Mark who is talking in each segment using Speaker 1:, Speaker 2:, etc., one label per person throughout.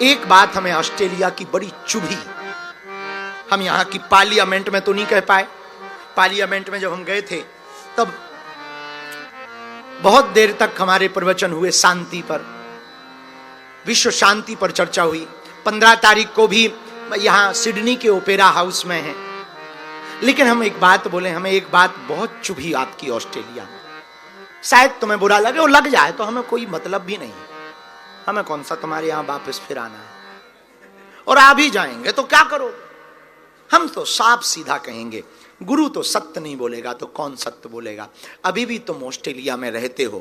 Speaker 1: एक बात हमें ऑस्ट्रेलिया की बड़ी चुभी। हम यहां की पार्लियामेंट में तो नहीं कह पाए। पार्लियामेंट में जब हम गए थे तब बहुत देर तक हमारे प्रवचन हुए शांति पर, विश्व शांति पर चर्चा हुई। 15 तारीख को भी यहां सिडनी के ओपेरा हाउस में है। लेकिन हम एक बात बोले, हमें एक बात बहुत चुभी आपकी ऑस्ट्रेलिया में। शायद तुम्हें बुरा लगे और लग जाए तो हमें कोई मतलब भी नहीं है। हमें कौन सा तुम्हारे यहां वापस फिर आना है, और आ भी जाएंगे तो क्या करो। हम तो साफ सीधा कहेंगे, गुरु तो सत्य नहीं बोलेगा तो कौन सत्य बोलेगा। अभी भी तुम ऑस्ट्रेलिया में रहते हो,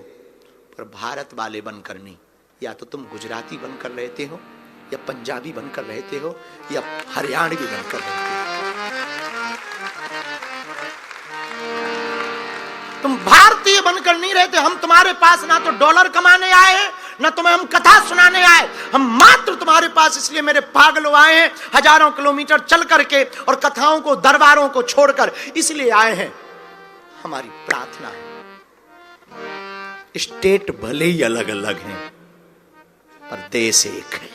Speaker 1: पर भारत वाले बनकर नहीं। या तो तुम गुजराती बनकर रहते हो, या पंजाबी बनकर रहते हो, या हरियाणवी बनकर रहते हो। तुम भारतीय बनकर नहीं रहते। हम तुम्हारे पास ना तो डॉलर कमाने आए हैं, ना तुम्हें हम कथा सुनाने आए। हम मात्र तुम्हारे पास इसलिए मेरे पागलों आए हैं, हजारों किलोमीटर चल करके और कथाओं को, दरबारों को छोड़कर इसलिए आए हैं। हमारी प्रार्थना है, स्टेट भले ही अलग अलग हैं, पर देश एक है।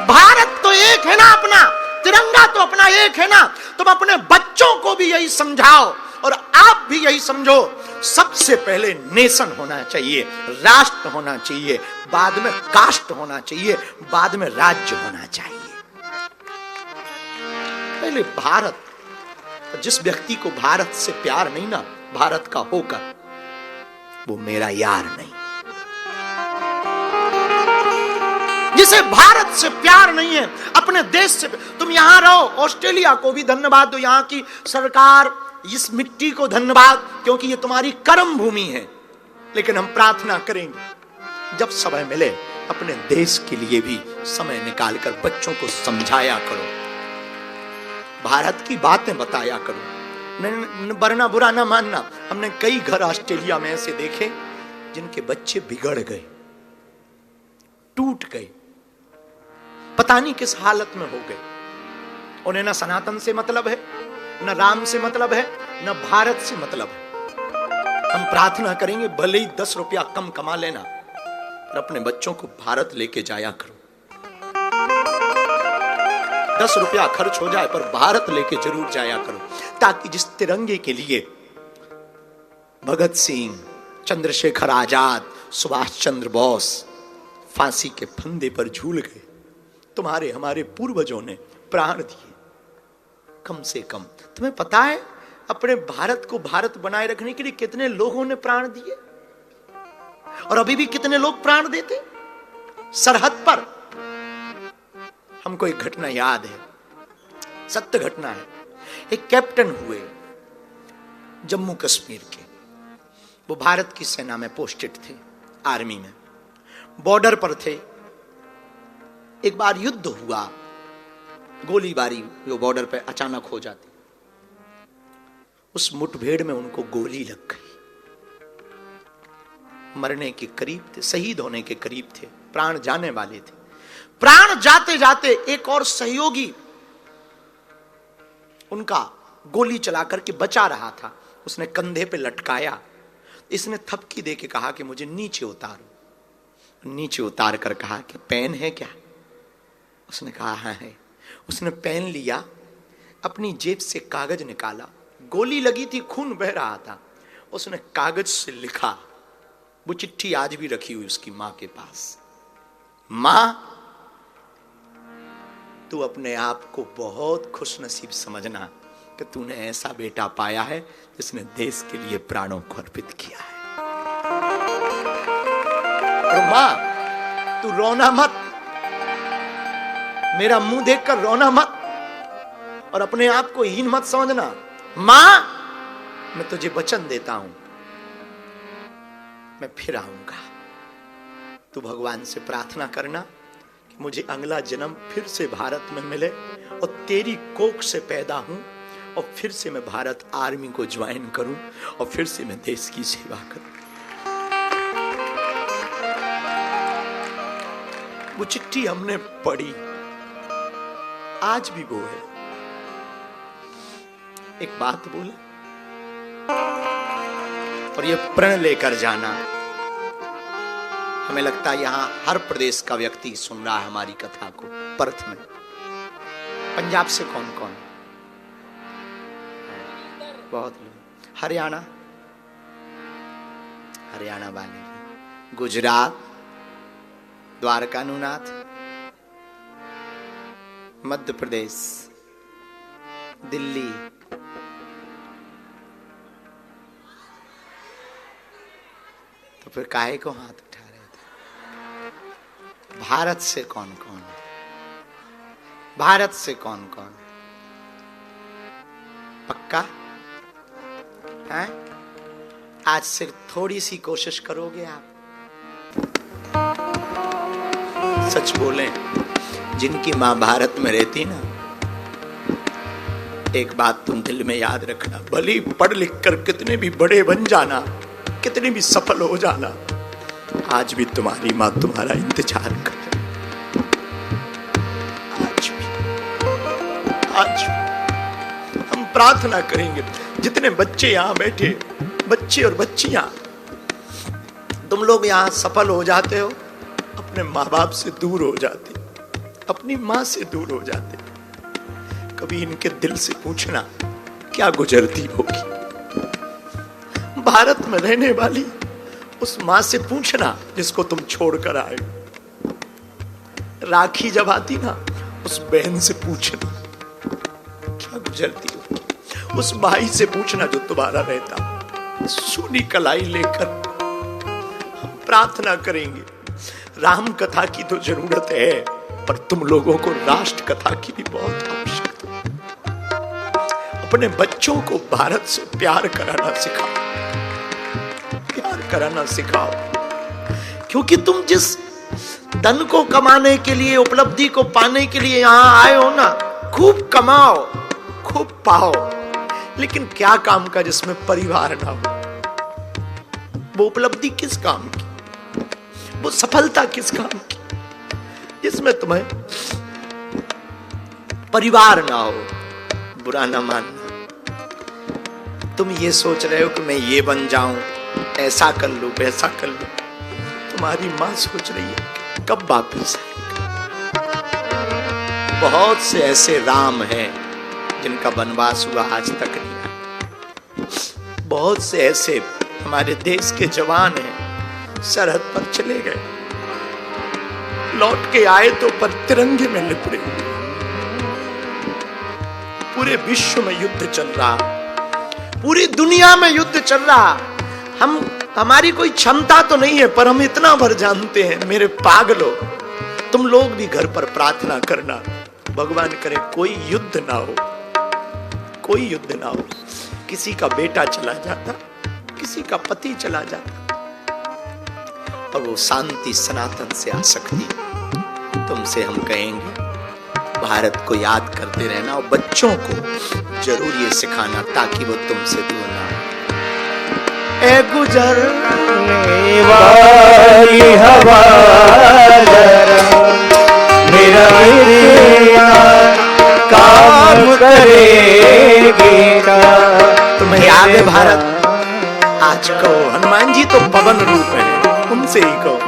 Speaker 1: भारत तो एक है ना, अपना तिरंगा तो अपना एक है ना। तुम अपने बच्चों को भी यही समझाओ और आप भी यही समझो। सबसे पहले नेशन होना चाहिए, राष्ट्र होना चाहिए, बाद में कास्ट होना चाहिए, बाद में राज्य होना चाहिए। पहले भारत। जिस व्यक्ति को भारत से प्यार नहीं ना, भारत का होकर, वो मेरा यार नहीं। जिसे भारत से प्यार नहीं है, अपने देश से, तुम यहां रहो। ऑस्ट्रेलिया को भी धन्यवाद दो, यहां की सरकार, इस मिट्टी को धन्यवाद, क्योंकि ये तुम्हारी कर्म भूमि है। लेकिन हम प्रार्थना करेंगे, जब समय मिले अपने देश के लिए भी समय निकालकर बच्चों को समझाया करो, भारत की बातें बताया करो। वरना बुरा ना मानना, हमने कई घर ऑस्ट्रेलिया में ऐसे देखे जिनके बच्चे बिगड़ गए, टूट गए, पता नहीं किस हालत में हो गए। उन्हें ना सनातन से मतलब है, न राम से मतलब है, न भारत से मतलब है। हम प्रार्थना करेंगे, भले ही 10 रुपया कम कमा लेना, पर अपने बच्चों को भारत लेके जाया करो। 10 रुपया खर्च हो जाए, पर भारत लेके जरूर जाया करो, ताकि जिस तिरंगे के लिए भगत सिंह, चंद्रशेखर आजाद, सुभाष चंद्र बोस फांसी के फंदे पर झूल गए, तुम्हारे हमारे पूर्वजों ने प्राण दिए। कम से कम तुम्हें पता है अपने भारत को भारत बनाए रखने के लिए कितने लोगों ने प्राण दिए, और अभी भी कितने लोग प्राण देते सरहद पर। हमको एक घटना याद है, सत्य घटना है। एक कैप्टन हुए जम्मू कश्मीर के, वो भारत की सेना में पोस्टेड थे, आर्मी में, बॉर्डर पर थे। एक बार युद्ध हुआ, गोलीबारी जो बॉर्डर पे अचानक हो जाती, उस मुठभेड़ में उनको गोली लग गई। मरने के करीब थे, शहीद होने के करीब थे, प्राण जाने वाले थे। प्राण जाते जाते एक और सहयोगी उनका गोली चला करके बचा रहा था, उसने कंधे पे लटकाया। इसने थपकी दे के कहा कि मुझे नीचे उतारो। नीचे उतार कर कहा कि पेन है क्या? उसने कहा हाँ है। उसने पेन लिया, अपनी जेब से कागज निकाला, गोली लगी थी, खून बह रहा था। उसने कागज से लिखा, वो चिट्ठी आज भी रखी हुई उसकी मां के पास। मां, तू अपने आप को बहुत खुशनसीब समझना कि तूने ऐसा बेटा पाया है जिसने देश के लिए प्राणों को अर्पित किया है। और मां, तू रोना मत, मेरा मुंह देखकर रोना मत, और अपने आप को हीन मत समझना। मां, मैं तुझे वचन देता हूं, मैं फिर आऊंगा। तू भगवान से प्रार्थना करना कि मुझे अगला जन्म फिर से भारत में मिले और तेरी कोख से पैदा हूं, और फिर से मैं भारत आर्मी को ज्वाइन करूं, और फिर से मैं देश की सेवा करूं। वो चिट्ठी हमने पढ़ी, आज भी वो है। एक बात बोले और ये प्रण लेकर जाना हमें लगता है यहां हर प्रदेश का व्यक्ति सुन रहा है हमारी कथा को। पर्थ में, पंजाब से कौन कौन, बहुत लोग, हरियाणा वाले, गुजरात, द्वारकानुनाथ, मध्य प्रदेश, दिल्ली, तो फिर काहे को हाथ उठा रहे थे? भारत से कौन कौन, भारत से कौन कौन, पक्का है? आज से थोड़ी सी कोशिश करोगे आप? सच बोलें, जिनकी मां भारत में रहती ना, एक बात तुम दिल में याद रखना, भले पढ़ लिख कर कितने भी बड़े बन जाना, कितने भी सफल हो जाना, आज भी तुम्हारी मां तुम्हारा इंतजार कर रही। आज भी हम प्रार्थना करेंगे, जितने बच्चे यहां बैठे, बच्चे और बच्चियां, तुम लोग यहां सफल हो जाते हो, अपने माँ बाप से दूर हो जाते, अपनी माँ से दूर हो जाते। कभी इनके दिल से पूछना क्या गुजरती होगी। भारत में रहने वाली उस माँ से पूछना जिसको तुम छोड़कर आए। राखी जब आती ना, उस बहन से पूछना क्या गुजरती हो। उस भाई से पूछना जो तुम्हारा रहता। सूनी कलाई लेकर हम प्रार्थना करेंगे। राम कथा की तो जरूरत है, पर तुम लोगों को राष्ट्र कथा की भी बहुत आवश्यकता है। अपने बच्चों को भारत से प्यार कराना सिखाओ, प्यार कराना सिखाओ। क्योंकि तुम जिस धन को कमाने के लिए, उपलब्धि को पाने के लिए यहां आए हो ना, खूब कमाओ, खूब पाओ, लेकिन क्या काम का जिसमें परिवार ना हो। वो उपलब्धि किस काम की, वो सफलता किस काम की जिसमें तुम्हें परिवार ना हो। बुरा ना मानना। तुम ये सोच रहे हो कि मैं ये बन जाऊं, ऐसा कर लूं, वैसा कर लूं। तुम्हारी मां सोच रही है कब वापिस आएगा। बहुत से ऐसे राम हैं जिनका वनवास हुआ आज तक नहीं आया। बहुत से ऐसे हमारे देश के जवान हैं, सरहद पर चले गए, लौट के आए तो पर तिरंगे में लिपटे। पूरे विश्व में युद्ध चल रहा, पूरी दुनिया में युद्ध चल रहा। हमारी कोई क्षमता तो नहीं है, पर हम इतना भर जानते हैं, मेरे पागलों, तुम लोग भी घर पर प्रार्थना करना, भगवान करे कोई युद्ध ना हो, कोई युद्ध ना हो। किसी का बेटा चला जाता, किसी का पति चला जाता, और वो शांति सनातन से आ सकती। तुमसे हम कहेंगे भारत को याद करते रहना, और बच्चों को जरूर ये सिखाना ताकि वो तुमसे दूर ना हो। ए गुजरने वाली हवा जरा मेरा काम करेगी ना। तुम्हें याद है भारत? आज कहो, हनुमान जी तो पवन रूप है, उनसे ही कहो।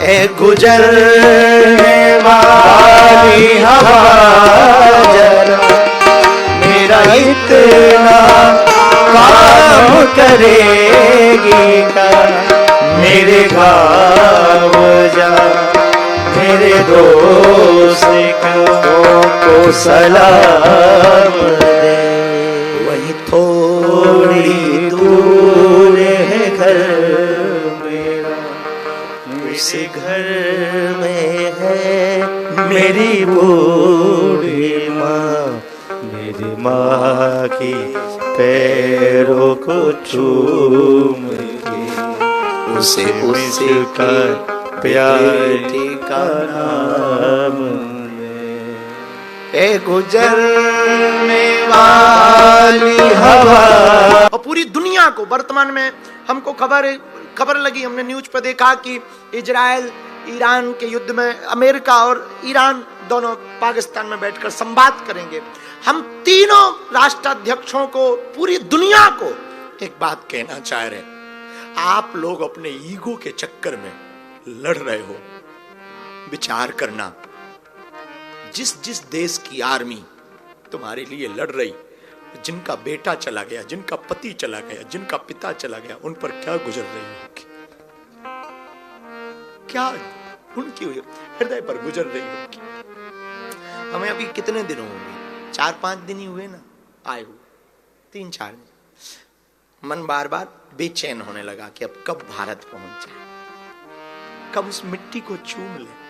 Speaker 1: ए गुजरने वाली हवा जरा मेरा इतना काम करेगी का। मेरे गाँव जा, मेरे दोस्त को सलाम दे। वही थोड़ी दूर है घर मेरा, उसी घर में है मेरी बूढ़ी माँ। मेरी माँ की पैरों को चूम के उसे उसका प्यार का नाम ए गुजरने वाली हवा। और पूरी दुनिया को वर्तमान में हमको खबर लगी, हमने न्यूज पर देखा कि इजराइल ईरान के युद्ध में अमेरिका और ईरान दोनों पाकिस्तान में बैठकर संवाद करेंगे। हम तीनों राष्ट्राध्यक्षों को, पूरी दुनिया को एक बात कहना चाह रहे हैं, आप लोग अपने ईगो के चक्कर में लड़ रहे हो, विचार करना, जिस जिस देश की आर्मी तुम्हारे लिए लड़ रही, जिनका बेटा चला गया, जिनका पति चला गया, जिनका पिता चला गया, उन पर क्या गुजर रही होगी, क्या उनकी हृदय पर गुजर रही होगी। हमें अभी कितने दिन होंगे, 4-5 दिन ही हुए ना आए हुए, 3-4 दिन। मन बार बार बेचैन होने लगा कि अब कब भारत पहुंच जाए, कब उस मिट्टी को चूम ले।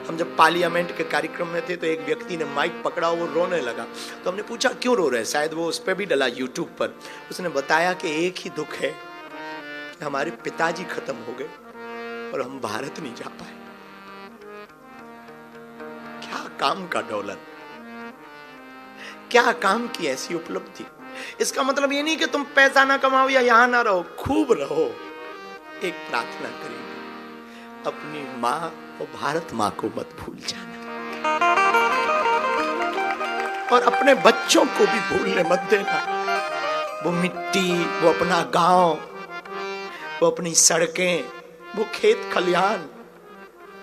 Speaker 1: हम जब पार्लियामेंट के कार्यक्रम में थे तो एक व्यक्ति ने माइक पकड़ा, वो रोने लगा, तो हमने पूछा क्यों रो रहे हैं, शायद वो उस पर भी डला यूट्यूब पर। उसने बताया कि एक ही दुख है कि हमारे पिताजी खत्म हो गए और हम भारत नहीं जा पाए। क्या काम का दौलत, क्या काम की ऐसी उपलब्धि। इसका मतलब ये नहीं कि तुम पैसा ना कमाओ या यहां ना रहो, खूब रहो। एक प्रार्थना करेंगे, अपनी मां और भारत मां को मत भूल जाना, और अपने बच्चों को भी भूलने मत देना। वो मिट्टी, वो अपना गांव, वो अपनी सड़कें, वो खेत खलिहान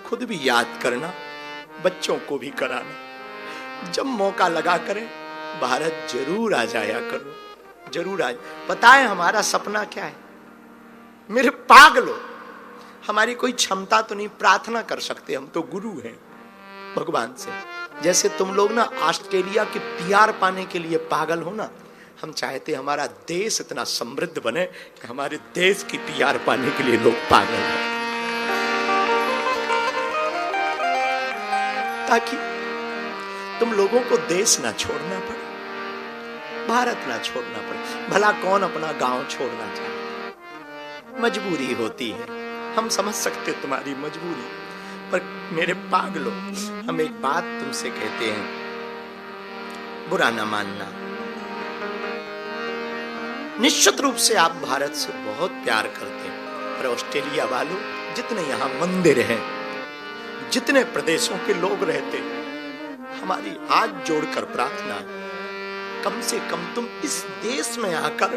Speaker 1: खुद भी याद करना, बच्चों को भी कराना। जब मौका लगा करें, भारत जरूर आ जाया करो, जरूर आ। पता है हमारा सपना क्या है? मेरे पागलों, हमारी कोई क्षमता तो नहीं, प्रार्थना कर सकते, हम तो गुरु हैं भगवान से। जैसे तुम लोग ना ऑस्ट्रेलिया के पीआर पाने के लिए पागल हो ना, हम चाहते हमारा देश इतना समृद्ध बने कि हमारे देश की पीआर पाने के लिए लोग पागल हो, ताकि तुम लोगों को देश ना छोड़ना पड़े, भारत ना छोड़ना पड़े। भला कौन अपना गांव छोड़ना चाहे, मजबूरी होती है, हम समझ सकते तुम्हारी मजबूरी। पर मेरे पागलों, हम एक बात तुमसे कहते हैं, बुरा ना मानना। निश्चित रूप से आप भारत से बहुत प्यार करते हैं, पर ऑस्ट्रेलिया वालों, जितने यहां मंदिर हैं, जितने प्रदेशों के लोग रहते, हमारी हाथ जोड़कर प्रार्थना है, कम से कम तुम इस देश में आकर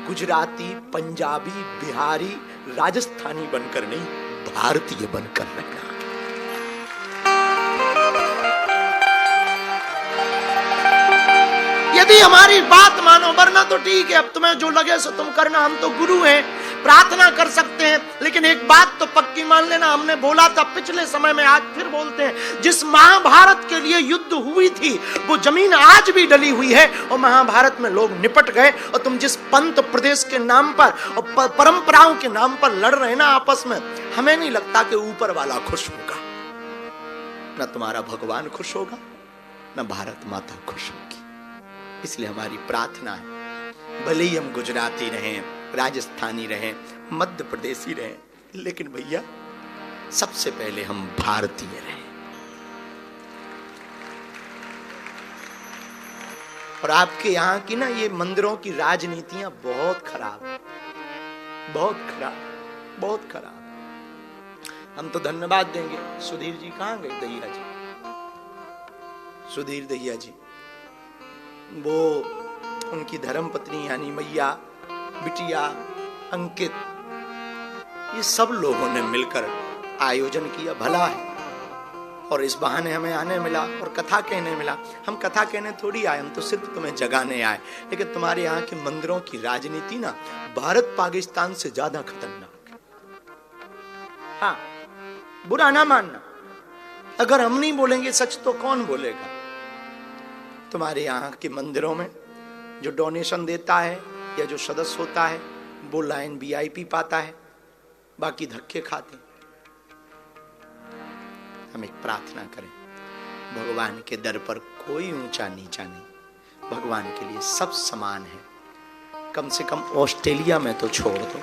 Speaker 1: गुजराती, पंजाबी, बिहारी, राजस्थानी बनकर नहीं, भारतीय बनकर रहना। यदि हमारी बात मानो, वरना तो ठीक है, अब तुम्हें जो लगे सो तुम करना, हम तो गुरु हैं, प्रार्थना कर सकते हैं। लेकिन एक बात तो पक्की मान लेना, हमने बोला था पिछले समय में, आज फिर बोलते हैं, जिस महाभारत के लिए युद्ध हुई थी वो जमीन आज भी डली हुई है, और महाभारत में लोग निपट गए। और तुम जिस पंथ प्रदेश के नाम पर और परंपराओं के नाम पर लड़ रहे ना आपस में, हमें नहीं लगता कि ऊपर वाला खुश होगा, ना तुम्हारा भगवान खुश होगा, ना भारत माता खुश होगी। इसलिए हमारी प्रार्थना है, भले ही हम गुजराती रहें, राजस्थानी रहें, मध्य प्रदेशी रहें, लेकिन भैया सबसे पहले हम भारतीय रहें। और आपके यहाँ की ना ये मंदिरों की राजनीतियां बहुत खराब है, बहुत खराब, बहुत खराब। हम तो धन्यवाद देंगे, सुधीर जी कहाँ गए, दहिया जी, सुधीर दहिया जी, वो उनकी धर्मपत्नी यानी मैया, बिटिया, अंकित, ये सब लोगों ने मिलकर आयोजन किया, भला है। और इस बहाने हमें आने मिला और कथा कहने मिला। हम कथा कहने थोड़ी आए, हम तो सिर्फ तुम्हें जगाने आए। लेकिन तुम्हारे यहाँ के मंदिरों की राजनीति ना भारत पाकिस्तान से ज्यादा खतरनाक है। हाँ, बुरा ना मानना, अगर हम नहीं बोलेंगे सच तो कौन बोलेगा। तुम्हारे यहाँ के मंदिरों में जो डोनेशन देता है या जो सदस्य होता है, वो लाइन वीआईपी पाता है, बाकी धक्के खाते। हम एक प्रार्थना करें, भगवान के दर पर कोई ऊंचा नीचा नहीं, भगवान के लिए सब समान है। कम से कम ऑस्ट्रेलिया में तो छोड़ दो।